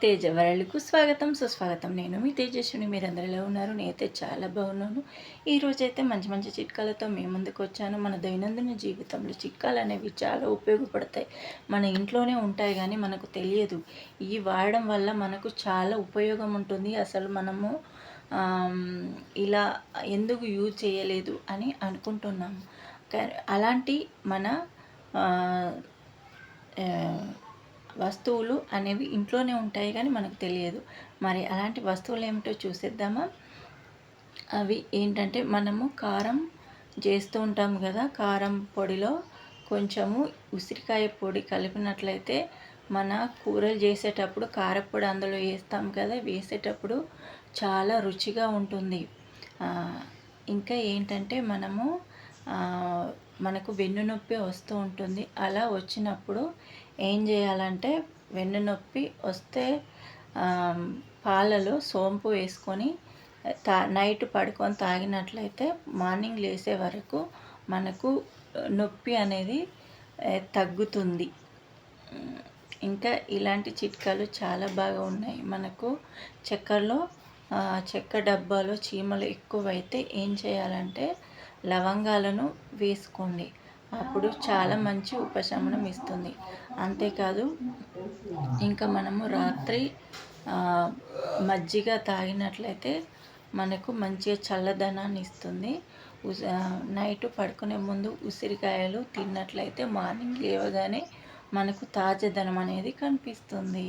తేజ వరల్డ్‌కు స్వాగతం, సుస్వాగతం. నేను మీ తేజస్విని. మీరందరూ ఎలా ఉన్నారు? నేనైతే చాలా బాగున్నాను. ఈరోజైతే మంచి మంచి చిట్కాలతో మీ ముందుకొచ్చాను. మన దైనందిన జీవితంలో చిట్కాలనేవి చాలా ఉపయోగపడతాయి. మన ఇంట్లోనే ఉంటాయి కానీ మనకు తెలియదు. ఇవి వాడడం వల్ల మనకు చాలా ఉపయోగం ఉంటుంది. అసలు మనము ఇలా ఎందుకు యూజ్ చేయలేదు అని అనుకుంటున్నాము. అలాంటి మన వస్తువులు అనేవి ఇంట్లోనే ఉంటాయి కానీ మనకు తెలియదు. మరి అలాంటి వస్తువులు ఏమిటో చూసేద్దామా? అవి ఏంటంటే, మనము కారం చేస్తూ ఉంటాము కదా, కారం పొడిలో కొంచెము ఉసిరికాయ పొడి కలిపినట్లయితే మన కూరలు చేసేటప్పుడు కారపొడి అందులో వేస్తాం కదా, వేసేటప్పుడు చాలా రుచిగా ఉంటుంది. ఇంకా ఏంటంటే, మనకు వెన్నునొప్పి వస్తూ ఉంటుంది. అలా వచ్చినప్పుడు ఏం చేయాలంటే, వెన్నునొప్పి వస్తే పాలలో సోంపు వేసుకొని నైట్ పడుకొని తాగినట్లయితే మార్నింగ్ లేసే వరకు మనకు నొప్పి అనేది తగ్గుతుంది. ఇంకా ఇలాంటి చిట్కాలు చాలా బాగా ఉన్నాయి. మనకు చెక్క డబ్బాలో చీమలు ఎక్కువైతే ఏం చేయాలంటే, లవంగాలను వేసుకోండి. అప్పుడు చాలా మంచి ఉపశమనం ఇస్తుంది. అంతేకాదు, ఇంకా మనము రాత్రి మజ్జిగ తాగినట్లయితే మనకు మంచిగా చల్లదనాన్ని ఇస్తుంది. నైట్ పడుకునే ముందు ఉసిరికాయలు తిన్నట్లయితే మార్నింగ్ లేవగానే మనకు తాజాదనం అనేది కనిపిస్తుంది.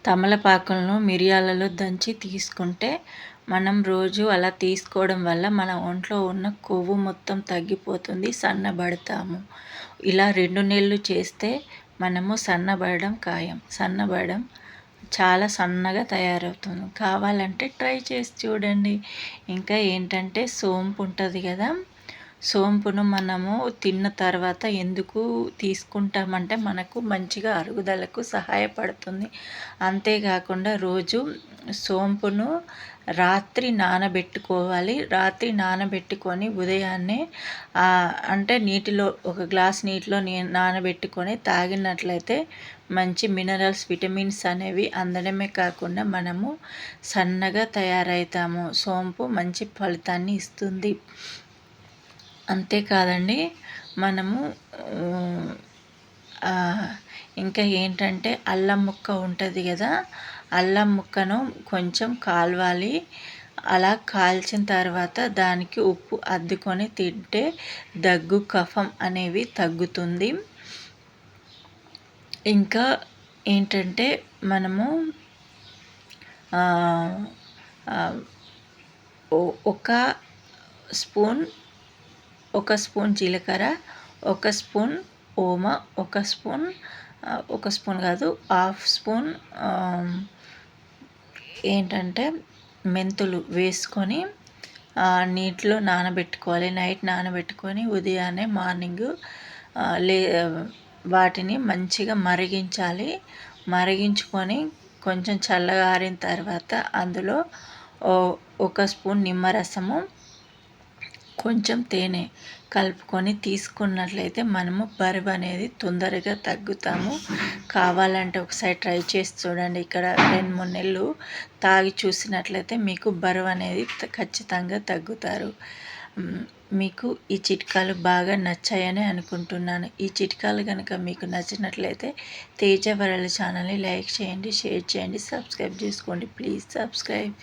తమలపాకులను మిరియాలలో దంచి తీసుకుంటే, మనం రోజు అలా తీసుకోవడం వల్ల మన ఒంట్లో ఉన్న కొవ్వు మొత్తం తగ్గిపోతుంది, సన్నబడతాము. ఇలా 2 నెలలు చేస్తే మనము సన్నబడడం ఖాయం. సన్నబడడం చాలా సన్నగా తయారవుతుంది. కావాలంటే ట్రై చేసి చూడండి. ఇంకా ఏంటంటే, సోంపు ఉంటుంది కదా, సోంపును మనము తిన్న తర్వాత ఎందుకు తీసుకుంటామంటే, మనకు మంచిగా అరుగుదలకు సహాయపడుతుంది. అంతేకాకుండా రోజు సోంపును రాత్రి నానబెట్టుకోవాలి. రాత్రి నానబెట్టుకొని ఉదయాన్నే అంటే ఒక గ్లాస్ నీటిలో నానబెట్టుకొని తాగినట్లయితే మంచి మినరల్స్, విటమిన్స్ అనేవి అందడమే కాకుండా మనము సన్నగా తయారవుతాము. సోంపు మంచి ఫలితాన్ని ఇస్తుంది. అంతేకాదండి, మనము ఇంకా ఏంటంటే, అల్లం ముక్క ఉంటుంది కదా, అల్లం ముక్కను కొంచెం కాల్వాలి. అలా కాల్చిన తర్వాత దానికి ఉప్పు అద్దుకొని తింటే దగ్గు, కఫం అనేవి తగ్గుతుంది. ఇంకా ఏంటంటే, మనము ఒక స్పూన్ జీలకర్ర, ఒక స్పూన్ ఓమ, ఒక స్పూన్ కాదు, హాఫ్ స్పూన్ ఏంటంటే మెంతులు వేసుకొని నీటిలో నానబెట్టుకోవాలి. నైట్ నానబెట్టుకొని ఉదయాన్నే మార్నింగ్ వాటిని మంచిగా మరిగించాలి. మరిగించుకొని కొంచెం చల్లగా ఆరిన తర్వాత అందులో ఒక స్పూన్ నిమ్మరసము, కొంచెం తేనె కలుపుకొని తీసుకున్నట్లయితే మనము బరువు అనేది తొందరగా తగ్గుతాము. కావాలంటే ఒకసారి ట్రై చేసి చూడండి. ఇక్కడ 2-3 నెలలు తాగి చూసినట్లయితే మీకు బరువు అనేది ఖచ్చితంగా తగ్గుతారు. మీకు ఈ చిట్కాలు బాగా నచ్చాయని అనుకుంటున్నాను. ఈ చిట్కాలు కనుక మీకు నచ్చినట్లయితే తేజ వరల్డ్ ఛానల్ని లైక్ చేయండి, షేర్ చేయండి, సబ్స్క్రైబ్ చేసుకోండి. Please subscribe.